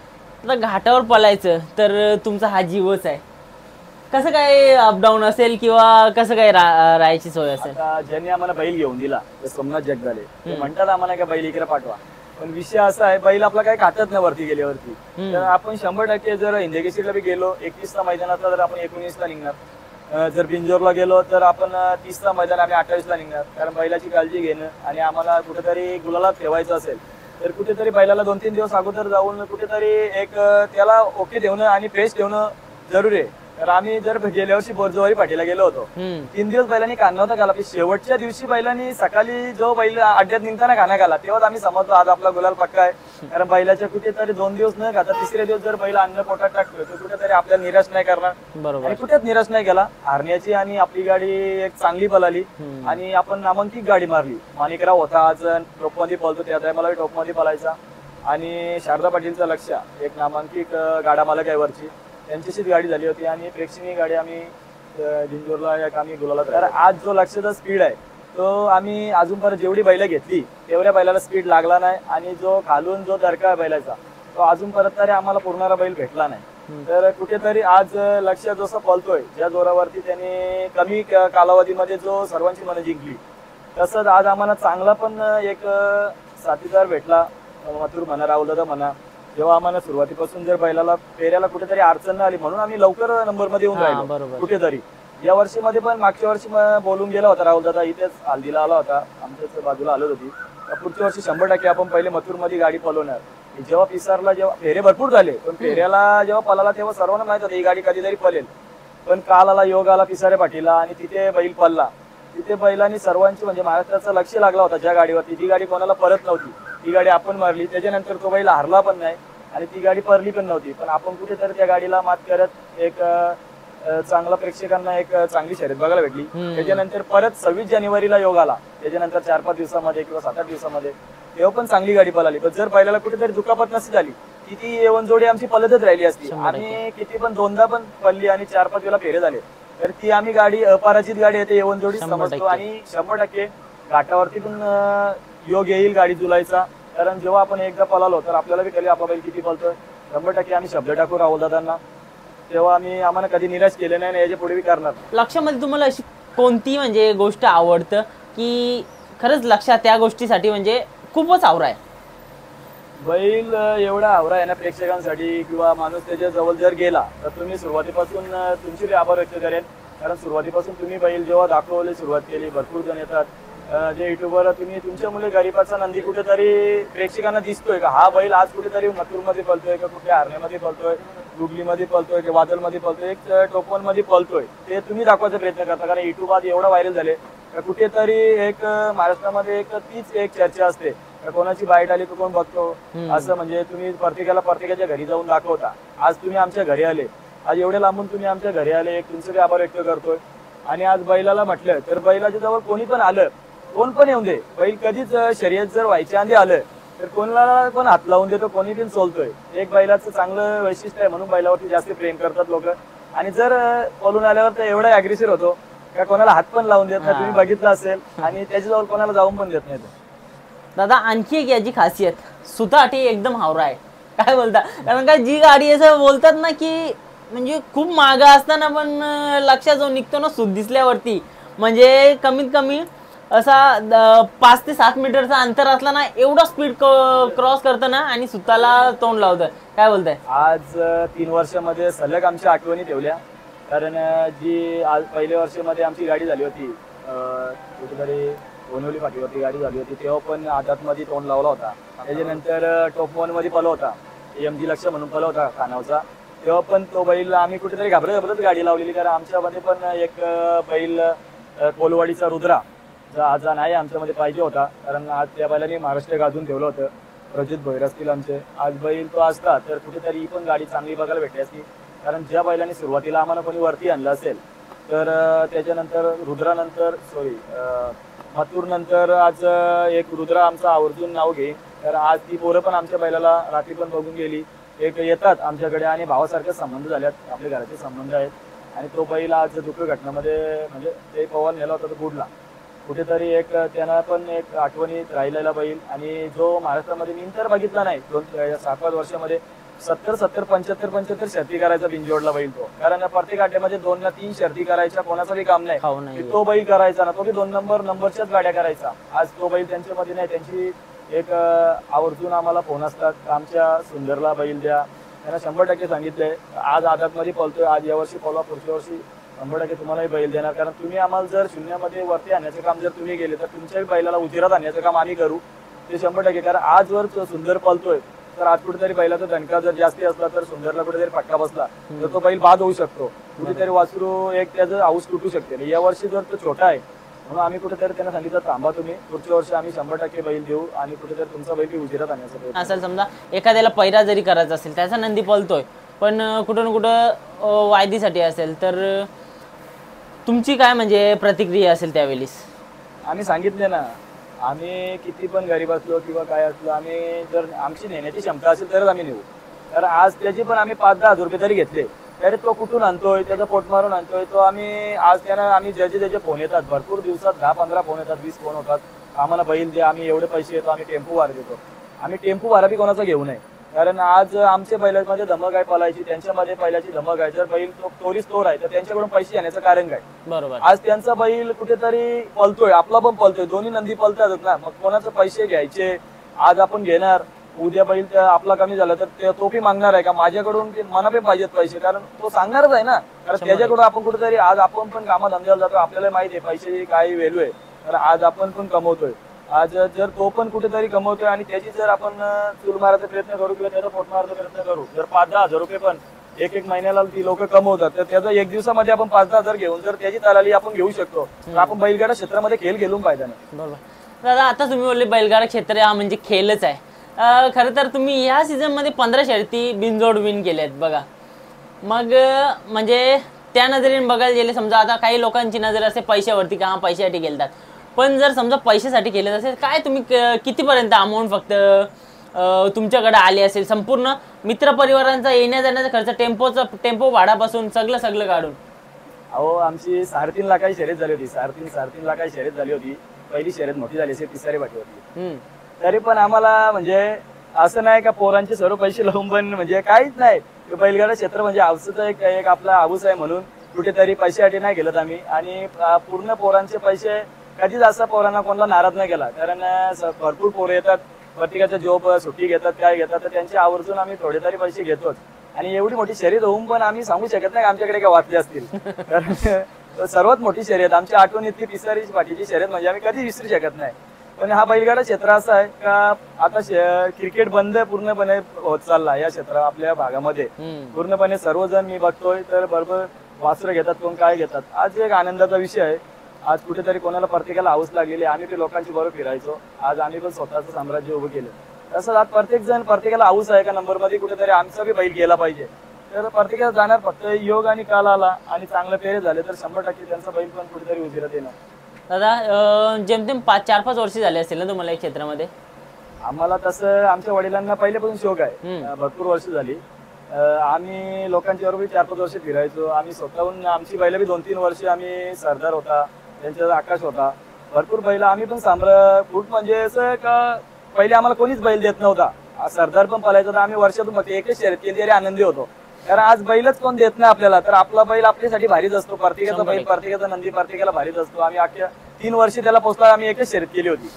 आता घाटावर पळायचं तर तुमचा हा जीवच आहे. कसं काय अपडाऊन असेल किंवा कसं काय राहायची सोय असेल? आता ज्यांनी आम्हाला बैल घेऊन दिला ते सोमनाथ जगदाले, ते म्हणतात आम्हाला का बैल इकडे पाठवा, पण विषय असा आहे बैल आपला काही खातच नाही वरती गेल्यावरती. तर आपण 100% जर हिंदकेसरीला बी गेलो 21चा मैदानातला तर आपण 19ला निघणार, जर बिंजोरला गेलो तर आपण 30चा मैदान आम्ही 28ला निघणार, कारण बैलाची काळजी घेणं आणि आम्हाला कुठेतरी गुलाला ठेवायचं असेल तर कुठेतरी बैलाला 2-3 दिवस अगोदर जाऊन कुठेतरी एक त्याला ओके ठेवणं आणि फ्रेश ठेवणं जरुरी आहे. तर आम्ही जर गेल्या वर्षी बोरजवारी पाठीला गेलो होतो, 3 दिवस बैलांनी कान्हा होता घाला, शेवटच्या दिवशी बैलांनी सकाळी जो बैल अड्ड्यात निघताना कान्हा घाला, तेव्हाच आम्ही समजतो आज आपला गुलाल पक्का आहे. कारण बैलाच्या कुठेतरी 2 दिवस न खाता तिसऱ्या दिवस जर बैल अन्न पोटात टाकलं तर कुठेतरी आपल्याला निराश नाही करणार. बरोबर. आणि कुठेच निराश नाही केला. हरण्याची आणि आपली गाडी एक चांगली पळाली आणि आपण नामांकित गाडी मारली. माणिकराव होता आज टॉप मध्ये पळतो, त्या टायमाला टॉप मध्ये पळायचा. आणि शारदा पाटीलचा लक्ष एक नामांकित गाडा मालक आहे वरची, त्यांच्याशीच गाडी झाली होती आणि प्रेक्षणीय गाडी आम्ही बिंजोरला आम्ही गुलाला. तर आज जो लक्षाचा स्पीड आहे तो आम्ही अजूनपर्यंत जेवढी बैल घेतली तेवढ्या बैलाला स्पीड लागला नाही, आणि जो खालून जो दरका आहे बैलाचा तो अजूनपर्यंत तरी आम्हाला पूर्णारा बैल भेटला नाही. तर कुठेतरी आज लक्ष जसं पळतोय ज्या जोरावरती त्याने कमी कालावधीमध्ये जो सर्वांची मनं जिंकली, तसंच आज आम्हाला चांगला पण एक साथीदार भेटला. मथुर म्हणा, राहुलदादा म्हणा, जेव्हा आम्हाला सुरुवातीपासून जर बैलाला फेऱ्याला कुठेतरी अडचण आली म्हणून आम्ही लवकर नंबर मध्ये येऊन राहिलो कुठेतरी. या वर्षी मध्ये पण मागच्या वर्षी बोलून गेला होता राहुलदादा, इथेच हल्दीला आला होता, आमच्याच बाजूला आलो होती. पुढच्या वर्षी 100% आपण पहिले मथुर मध्ये गाडी पळवणार. जेव्हा पिसारला जेव्हा फेरे भरपूर झाले पण फेऱ्याला जेव्हा पळाला तेव्हा सर्वांना माहित होतं ही गाडी कधीतरी पळेल, पण काल आला योग आला पिसारे पाठीला आणि तिथे बैल पळला. तिथे बैलांनी सर्वांची म्हणजे महाराष्ट्राचं लक्ष लागला होता ज्या गाडीवरती, जी गाडी कोणाला परत नव्हती ती गाडी आपण मारली. त्याच्यानंतर तो बैल हारला पण नाही आणि ती गाडी परली पण नव्हती, पण आपण कुठेतरी त्या गाडीला मात करत एक चांगला प्रेक्षकांना एक चांगली शर्यत बघायला भेटली. त्याच्यानंतर परत 26 जानेवारीला योग आला, त्याच्यानंतर 4-5 दिवसामध्ये किंवा 7-8 दिवसामध्ये तेव्हा पण चांगली गाडी पळाली. पण जर बैलाला कुठेतरी दुखापत नसती झाली की ती येऊन जोडी आमची पळतच राहिली असती. आम्ही किती पण 2दा पण पळली आणि 4-5 वेळा फेरे झाले, तर ती आम्ही गाडी अपराजित गाडी येते येऊन जोडी समजतो. आणि 100% घाटावरती पण योग येईल गाडी जुलायचा, कारण जेव्हा आपण एकदा पळालो तर आपल्याला बी कळले आपला बैल किती पळतोय. 100% आम्ही शब्द टाकू राहुलदादांना, तेव्हा आम्ही आम्हाला कधी निराश केले नाही, याच्या पुढे बी करणार. लक्षामध्ये तुम्हाला अशी कोणती म्हणजे गोष्ट आवडतं की खरंच लक्षात त्या गोष्टीसाठी म्हणजे खूपच आवरा आहे? बैल एवढा आवरा आहे ना प्रेक्षकांसाठी, किंवा माणूस त्याच्या जवळ जर गेला तर तुम्ही सुरुवातीपासून तुमचे आभार व्यक्त करेन. कारण सुरुवातीपासून तुम्ही बैल जेव्हा दाखवले सुरुवात केली, भरपूर जण येतात जे युट्यूबवर, तुम्ही तुमच्या मुले गरीबाचा नंदी कुठेतरी प्रेक्षकांना दिसतोय का हा बैल आज कुठेतरी मथुरमध्ये पळतोय का, कुठल्या हरण्यामध्ये पळतोय, गुगलीमध्ये पळतोय की वादलमध्ये पळतोय, एक टोपन मध्ये पळतोय, ते तुम्ही दाखवायचा प्रयत्न करता. कारण युट्यूब आज एवढा व्हायरल झाले का कुठेतरी एक महाराष्ट्रामध्ये एक तीच एक चर्चा असते कोणाची बाईट आली तर कोण बघतो असं, म्हणजे तुम्ही प्रत्येकाच्या घरी जाऊन दाखवता. आज तुम्ही आमच्या घरी आले, आज एवढे लांबून तुम्ही आमच्या घरी आले, एक तुमचे आभार व्यक्त करतोय. आणि आज बैलाला म्हटलं तर बैलाच्या जवळ कोणी पण आलं, कोण पण येऊन दे, बैल कधीच शर्यत जर व्हायच्या आधी आलं तर कोणाला पण हात लावून देतो, कोणी पण सोलतोय. एक बैलाचं चांगलं वैशिष्ट्य आहे, म्हणून बैलावरती जास्त प्रेम करतात लोक. आणि जर पळून आल्यावर तर एवढा अग्रेसिव्ह होतो का कोणाला हात पण लावून देत नाही, तुम्ही बघितलं असेल, आणि त्याच्याजवळ कोणाला जाऊन पण देत नाही. दादा आणखी एक याची खासियत, सुताटी एकदम हावरा आहे, काय बोलता? कारण का जी गाडी असं बोलतात ना की म्हणजे खूप मागा असताना पण लक्षात जो निघतो ना सूत दिसल्यावरती, म्हणजे कमीत कमी असा 5 ते 7 मीटरचा अंतर असला ना एवढा स्पीड क्रॉस करतं ना आणि सुताला तोंड लावतं, काय बोलताय? आज 3 वर्षामध्ये सलग आमच्या आठवणी ठेवल्या. कारण जी आज पहिल्या वर्षामध्ये आमची गाडी झाली होती कुठेतरी ओनवली फाटीवरती गाडी झाली होती, तेव्हा पण आदातमध्ये तोंड लावला होता. त्याच्यानंतर टॉप 1 मध्ये पळला होता, MG लक्ष म्हणून पळला होता खानावचा, तेव्हा पण तो बैल आम्ही कुठेतरी घाबरत गाडी लावलेली. कारण आमच्यामध्ये पण एक बैल कोलवाडीचा रुद्रा आज नाही आमच्यामध्ये पाहिजे होता, कारण आज त्या बैलाने महाराष्ट्र गाजून ठेवलं होतं. प्रजित भोयर असतील आमचे, आज बैल तो असता तर कुठेतरी ही पण गाडी चांगली बघायला भेटली असती. कारण ज्या बैलाने सुरुवातीला आम्हाला कोणी वरती आणलं असेल तर त्याच्यानंतर रुद्रानंतर मथुर नंतर आज एक रुद्रा आमचा आवर्जून नाव घेईन. तर आज ती पोरं पण आमच्या बैलाला रात्री पण बघून गेली, एक येतात आमच्याकडे आणि भावासारखे संबंध झाल्यात, आपल्या घराचे संबंध आहेत. आणि तो बैल आज दुःख घटनामध्ये म्हणजे ते पवाल नेला होता तो बुडला कुठेतरी, एक त्यांना पण एक आठवणीत राहिलेला बैल. आणि जो महाराष्ट्रामध्ये मी तर बघितला नाही 7-5 वर्षामध्ये 70 75 शर्ती करायचा बिनजोडला बैल तो. कारण प्रत्येक अड्ड्यामध्ये 2 ना 3 शर्ती करायच्या, कोणाचं बी काम नाही. तो बैल करायचा ना, तो बी 2 नंबरच्याच गाड्या करायचा. आज तो बैल त्यांच्यामध्ये नाही. त्यांची एक आवर्जून आम्हाला फोन असतात, आमच्या सुंदरला बैल द्या. त्यांना 100% सांगितलंय. आज आदातमध्ये पळतोय, आज यावर्षी पळवा, पुढच्या वर्षी 100% तुम्हालाही बैल देणार. कारण तुम्ही आम्हाला जर शून्यामध्ये वरती आणण्याचं काम जर तुम्ही केले तर तुमच्याही बैलाला उजिरात आणण्याचं काम आम्ही करू, ते 100%. कारण आज वर सुंदर पळतोय तर आज कुठेतरी बैलाचा दणका जर जास्ती असला तर सुंदरला कुठेतरी फटका बसला तर तो बैल बाद होऊ शकतो, कुठेतरी वासरू एक त्याचं हाऊस तुटू शकते. या वर्षी जर तो छोटा आहे म्हणून आम्ही कुठेतरी त्यांना सांगितलं थांबा तुम्ही, पुढच्या वर्षी आम्ही 100% बैल देऊ आणि कुठेतरी तुमचा बैल उजिरात आणण्याचा असेल. समजा एखाद्याला पैरा जरी करायचा असेल, त्याचा नंदी पळतोय पण कुठं ना कुठं वायदीसाठी असेल, तर तुमची काय म्हणजे प्रतिक्रिया असेल त्यावेळेस? आम्ही सांगितले ना, आम्ही किती पण गरीब असलो किंवा काय असलो, आम्ही जर आमची नेण्याची क्षमता असेल तरच आम्ही नेऊ. तर आज त्याची पण आम्ही 5-10 हजार रुपये तरी घेतले, तरी तो कुठून आणतोय, त्याचा पोट मारून आणतोय तो. आम्ही आज त्यांना आम्ही ज्याचे फोन येतात, भरपूर दिवसात 10-15 फोन येतात, 20 फोन होतात, आम्हाला बैल द्या, आम्ही एवढे पैसे येतो, आम्ही टेम्पो भाडा देतो. आम्ही टेम्पो भाडा बी कोणाचा घेऊ नये. कारण आज आमच्या बैलांमध्ये धमक आहे पळायची, त्यांच्यामध्ये पहिल्याची धमक आहे. जर बैल तोरीच तोर आहे तर त्यांच्याकडून पैसे घेण्याचं कारण काय? बरोबर. आज त्यांचा बैल कुठेतरी पळतोय, आपला पण पळतोय, दोन्ही नंदी पळतात ना, मग कोणाचे पैसे घ्यायचे? आज आपण घेणार, उद्या बैल आपला कमी झाला तर तो बी मागणार आहे का माझ्याकडून? मला पण पाहिजेत पैसे, कारण तो सांगणारच आहे ना. कारण त्याच्याकडून आपण कुठेतरी आज आपण पण कामात धंद्याला जातो, आपल्याला माहिती आहे पैशाची काय व्हॅल्यू आहे. तर आज आपण पण कमवतोय, आज जर तो पण कुठेतरी कमवतोय आणि त्याची जर आपण चूल मारायचा प्रयत्न करू किंवा त्याचा पोट मारायचा प्रयत्न करू, जर 5-10 हजार रुपये पण एक महिन्याला ती लोक कमवतात, तर त्याचा एक दिवसामध्ये आपण 5-10 हजार घेऊन जर त्याची दलाली आपण घेऊ शकतो तर आपण बैलगाडा क्षेत्रामध्ये खेळ खेळून फायदा नाही. बरोबर. दादा, आता तुम्ही बोलले बैलगाडा क्षेत्र हा म्हणजे खेळच आहे. खरं तर तुम्ही या सीझन मध्ये 15 शर्यती बिनजोड विन केल्यात बघा. मग म्हणजे त्या नजरेने बघायला गेले, समजा आता काही लोकांची नजर असते पैशावरती, का पैशासाठी खेळतात, पण जर समजा पैशासाठी केले असेल, काय तुम्ही कितीपर्यंत अमाऊंट फक्त तुमच्याकडे आली असेल? संपूर्ण मित्रपरिवारांचा येण्या जाण्याचा खर्च, टेम्पो भाडापासून सगळं काढून? अहो, आमची 3.5 लाखाची शर्यत झाली होती. 3.5 लाखाची शर्यत झाली होती. पहिली शर्यत मोठी झाली असेल, तिसरी बाकी होती. तरी पण आम्हाला म्हणजे असं नाही का पोरांचे सर्व पैसे लावून पण म्हणजे काहीच नाही. बैलगाडा क्षेत्र म्हणजे हाऊसचा एक आपला हाऊस आहे म्हणून कुठेतरी पैशासाठी नाही गेलं आम्ही. आणि पूर्ण पोरांचे पैसे कधीच असं पोरांना कोणाला नाराज नाही केला, कारण भरपूर पोरं येतात, प्रत्येकाचा जॉब सुट्टी घेतात, काय घेतात, तर त्यांचे आवर्जून आम्ही थोडे तरी पैसे घेतोच. आणि एवढी मोठी शर्यत होऊन पण आम्ही सांगू शकत नाही आमच्याकडे काय वाचले असतील. कारण सर्वात मोठी शर्यत आमची आठवणीतली तिसरी पाठीची शर्यत म्हणजे आम्ही कधी विसरू शकत नाही. पण हा बैलगाडा क्षेत्र असा आहे का आता क्रिकेट बंद पूर्णपणे होत चालला या क्षेत्र आपल्या भागामध्ये. पूर्णपणे सर्वजण मी बघतोय तर बरोबर वासरं घेतात, कोण काय घेतात. आज एक आनंदाचा विषय आहे. आज कुठेतरी कोणाला प्रत्येकाला हाऊस लागलेली. आम्ही ते लोकांची बरोबर फिरायचो, आज आम्ही पण स्वतःचं साम्राज्य उभं केलं. तसंच आज प्रत्येक जण प्रत्येकाला हाऊस आहे का नंबर मध्ये कुठेतरी आमचा बी बैल गेला पाहिजे, तर प्रत्येकाला जाणार. फक्त योग आणि काल आला आणि चांगले पेरे झाले तर 100% त्यांचा बैल पण कुठेतरी उजिरात येणार. दादा, जेमतेम 4-5 वर्ष झाले असतील ना तुम्हाला या क्षेत्रामध्ये? आम्हाला तसं आमच्या वडिलांना पहिल्यापासून शौक आहे, भरपूर वर्ष झाली. आम्ही लोकांच्या बरोबर 4-5 वर्ष फिरायचो. आम्ही स्वतःहून आमची बैल बी 2-3 वर्ष आम्ही सरदार होता, त्यांचा आकाश होता, भरपूर बैल आम्ही पण खूप म्हणजे असं का पहिले आम्हाला कोणीच बैल देत नव्हता. सरदार पण पळायचा तर आम्ही वर्षातून फक्त एकच शर्यत केली तरी आनंदी होतो. कारण आज बैलच कोण देत नाही आपल्याला, तर आपला बैल आपल्यासाठी भारीच असतो. प्रत्येकाचा बैल, प्रत्येकाचा नंदी प्रत्येकाला भारीच असतो. आम्ही अख्ख्या 3 वर्ष त्याला पोचला आम्ही एकच शर्यत केली होती.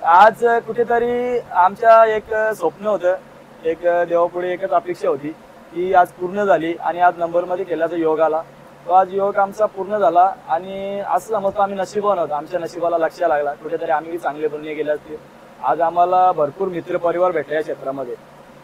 आज कुठेतरी आमच्या एक स्वप्न होतं, एक देवापुढे एकच अपेक्षा होती, ती आज पूर्ण झाली आणि आज नंबरमध्ये केल्याचा योग आला. तो आज योग आमचा पूर्ण झाला आणि असं समजतो आम्ही नशिबवान होतो. आमच्या नशिबाला लक्ष लागला, कुठेतरी आम्ही चांगले पुण्य गेले असते. आज आम्हाला भरपूर मित्रपरिवार भेटले या क्षेत्रामध्ये.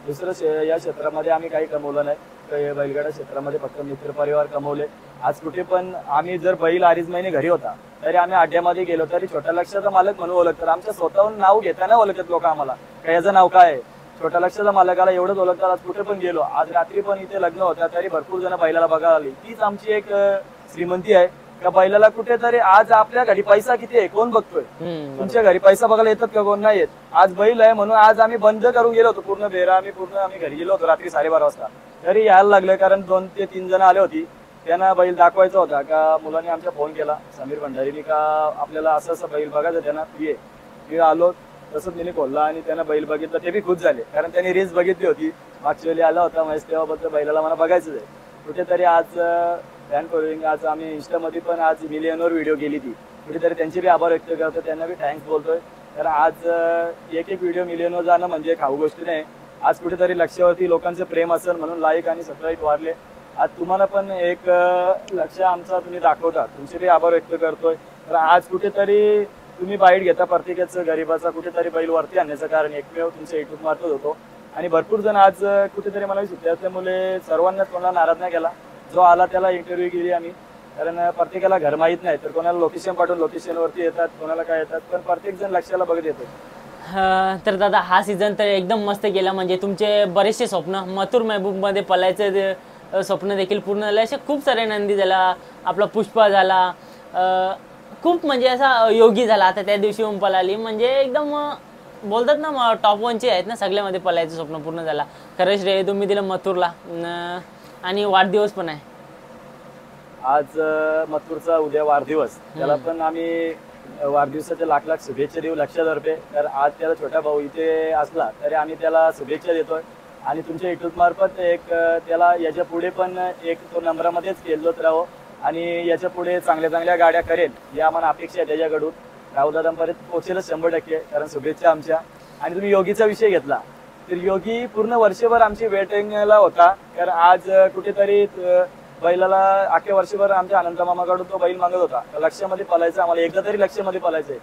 दुसरं या क्षेत्रामध्ये आम्ही काही कमवलं नाही. बैलगाडा क्षेत्रामध्ये फक्त मित्रपरिवार कमवले. आज कुठे पण आम्ही जर बैल 2.5 महिने घरी होता तरी आम्ही अड्ड्यामध्ये गेलो तरी छोट्या लक्षाचा मालक म्हणून ओळखतात. आमच्या स्वतःहून नाव घेताना ओळखतात लोक आम्हाला, का याचं नाव काय आहे, छोट्या लक्षाचा मालकाला एवढंच ओळखतात. आज कुठे पण गेलो, आज रात्री पण इथे लग्न होता तरी भरपूर जण बैलाला बघायला आली. तीच आमची एक श्रीमंती आहे. का बैलाला कुठेतरी आज आपल्या घरी पैसा किती आहे कोण बघतोय? तुमच्या घरी पैसा बघायला येतात का? कोण नाही येत. आज बैल आहे म्हणून आज आम्ही बंद करून गेलो होतो पूर्ण बेरा. आम्ही घरी गेलो होतो रात्री 12:30 वाजता. तरी यायला लागलं कारण 2 ते 3 जण आले होती. त्यांना बैल दाखवायचा होता. का मुलांनी आमच्या फोन केला समीर भंडारीनी का आपल्याला असं असं बैल बघायचं त्यांना. मी आलो तसंच मी खोलला आणि त्यांना बैल बघितलं. ते बी खुश झाले कारण त्यांनी रील्स बघितली होती. मागच्या वेळी आला होता महेश तेव्हाबद्दल बैलाला मला बघायचं आहे. कुठेतरी आज फॅन फॉलोईंग आज आम्ही इंस्टामध्ये पण आज मिलियनवर व्हिडिओ केली ती. कुठेतरी त्यांचे बी आभार व्यक्त करतो. त्यांना बी थँक्स बोलतोय. तर आज एक व्हिडिओ मिलियनवर जाणं म्हणजे खाऊ गोष्टी नाही. आज कुठेतरी लक्षावरती लोकांचं प्रेम असेल म्हणून लाईक आणि सबस्क्राईब वाढले. आज तुम्हाला पण एक लक्ष आमचा तुम्ही दाखवता. तुमचे बी आभार व्यक्त करतोय. तर आज कुठेतरी तुम्ही बाईट घेता प्रत्येकाचं गरीबाचा कुठेतरी बैल वरती आणण्याचं कारण एकमेव तुमच्या युट्यूब मार्फत होतो. आणि भरपूर जण आज कुठेतरी मला सुट्टी असल्यामुळे सर्वांना कोणाला नाराज नाही केला. जो आला त्याला इंटरव्ह्यू केली आम्ही. कारण प्रत्येकाला घर माहीत नाही तर कोणाला लोकेशन पाठवून लोकेशनवरती येतात कोणाला काय येतात पण प्रत्येक जण लक्षाला बघत येतो. तर दादा हा सीझन तर एकदम मस्त गेला. म्हणजे तुमचे बरेचसे स्वप्न मथुर महबूबमध्ये पळायचं स्वप्न देखील पूर्ण झालं. असे खूप सारे नंदी झाला. आपला पुष्पा झाला. खूप म्हणजे असा योगी झाला. आता त्या दिवशी येऊन पळाली. म्हणजे एकदम बोलतात ना टॉप 1चे आहेत ना सगळ्यामध्ये पळायचं स्वप्न पूर्ण झाला. खरं श्रेय तुम्ही दिलं मथुरला. आणि वाढदिवस पण आहे आज. मथुरचा उद्या वाढदिवस. त्याला पण आम्ही वाढदिवसाच्या लाख लाख शुभेच्छा देऊ लक्षातर्फे. तर आज त्याला छोटा भाऊ इथे असला तरी आम्ही त्याला शुभेच्छा देतोय. आणि तुमच्या युट्यूब मार्फत एक त्याला याच्या पुढे पण एक तो नंबरामध्येच खेळलोच राहो आणि याच्या पुढे चांगल्या चांगल्या गाड्या करेल या आम्हाला अपेक्षा आहे त्याच्याकडून. राहुलदादांपर्यंत पोहोचेलच 100% कारण शुभेच्छा आमच्या. आणि तुम्ही योगीचा विषय घेतला तर योगी पूर्ण वर्षभर आमची वेटिंगला होता. कारण आज कुठेतरी बैलाला अख्ख्या वर्षभर आमच्या अनंत मामाकडून तो बैल मागत होता. लक्षामध्ये पळायचं आम्हाला एकदा तरी लक्षामध्ये पळायचंय.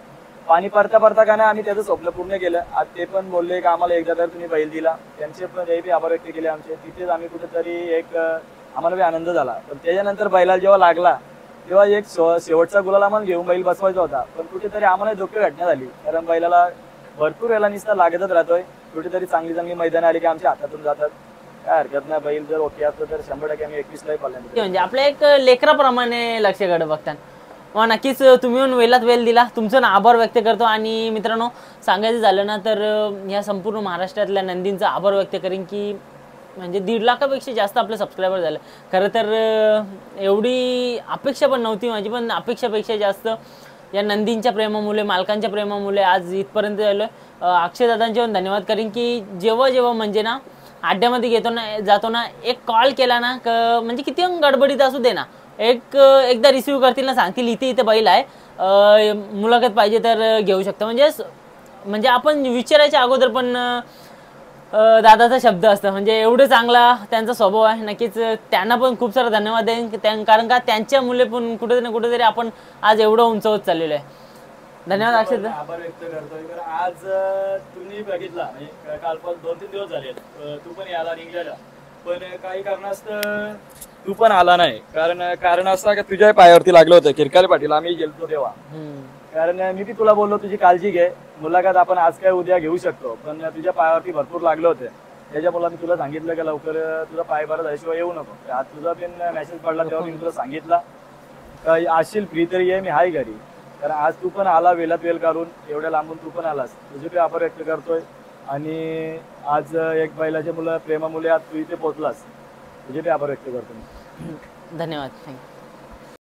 पाणी पडता पडता का नाही आम्ही त्याचं स्वप्न पूर्ण केलं. आज ते पण बोलले की आम्हाला एकदा तरी तुम्ही बैल दिला. त्यांचे पण ते बी आभार व्यक्त केले आमचे. तिथेच आम्ही कुठेतरी एक आम्हाला बी आनंद झाला. पण त्याच्यानंतर बैलाला जेव्हा लागला तेव्हा एक शेवटचा गुलाल आम्हाला घेऊन बैल बसवायचा होता. पण कुठेतरी आम्हाला धोक्य घटना झाली कारण बैलाला भरपूर वेळेला निस्ता लागतच राहतोय. कुठेतरी चांगली चांगली मैदान आली की आमच्या हातातून जातात. काय हरकत नाही. बैल जर ओके असतं तर 100% आम्ही 21ला पळाले. म्हणजे आपल्या एक लेकराप्रमाणे लक्षकडे बघतात. मग नक्कीच तुम्ही येऊन वेळात वेळ दिला. तुमचं आभार व्यक्त करतो. आणि मित्रांनो सांगायचं झालं ना तर ह्या संपूर्ण महाराष्ट्रातल्या नंदींचा आभार व्यक्त करेन की म्हणजे 1.5 लाखापेक्षा जास्त आपले सबस्क्रायबर झाले. खरं तर एवढी अपेक्षा पण नव्हती माझी. पण अपेक्षापेक्षा जास्त या नंदींच्या प्रेमामुळे मालकांच्या प्रेमामुळे आज इथपर्यंत झालं. अक्षयदादांचे पण धन्यवाद करेन की जेव्हा म्हणजे ना अड्ड्यामध्ये जातो ना एक कॉल केला ना म्हणजे किती गडबडीत असू दे ना एकदा रिसिव्ह करतील ना सांगतील इथे बैल आहे मुलाखत पाहिजे तर घेऊ शकता. म्हणजे आपण विचारायच्या अगोदर पण दादाचा शब्द असतं. म्हणजे एवढं चांगला त्यांचा स्वभाव आहे. नक्कीच त्यांना पण खूप सारा धन्यवाद देईन कारण का त्यांच्या मुले पण कुठेतरी ना कुठेतरी आपण आज एवढं उंचावत चाललेलो आहे. धन्यवाद अक्षय. आभार व्यक्त करतोय. आज तुम्ही बघितला काल पण 2-3 दिवस झाले तू पण याला निघलेला पण काही कारणास्तव तू पण आला नाही. कारण असं का तुझ्या पायावरती लागलं होतं किरकाले पाटील आम्ही गेलतो तेव्हा. कारण मी बी तुला बोललो तुझी काळजी घे मुलाखत आपण आज काय उद्या घेऊ शकतो पण तुझ्या पायावरती भरपूर लागलं होतं. त्याच्यामुळे मी तुला सांगितलं की लवकर तुझा पाय बरा झाल्याशिवाय येऊ नको. आज तुझा पण मेसेज पडला तेव्हा मी तुला सांगितलं असशील फ्री तरी ये मी हाय घरी. कारण आज तू पण आला वेळात वेळ काढून एवढ्या लांबून तू पण आलास. तुझे बी आभार व्यक्त करतोय. आणि आज एक बैलाच्या प्रेमामुळे आज तू इथे पोहोचलास. तुझे बी आभार व्यक्त करतो. धन्यवाद. थँक्यू.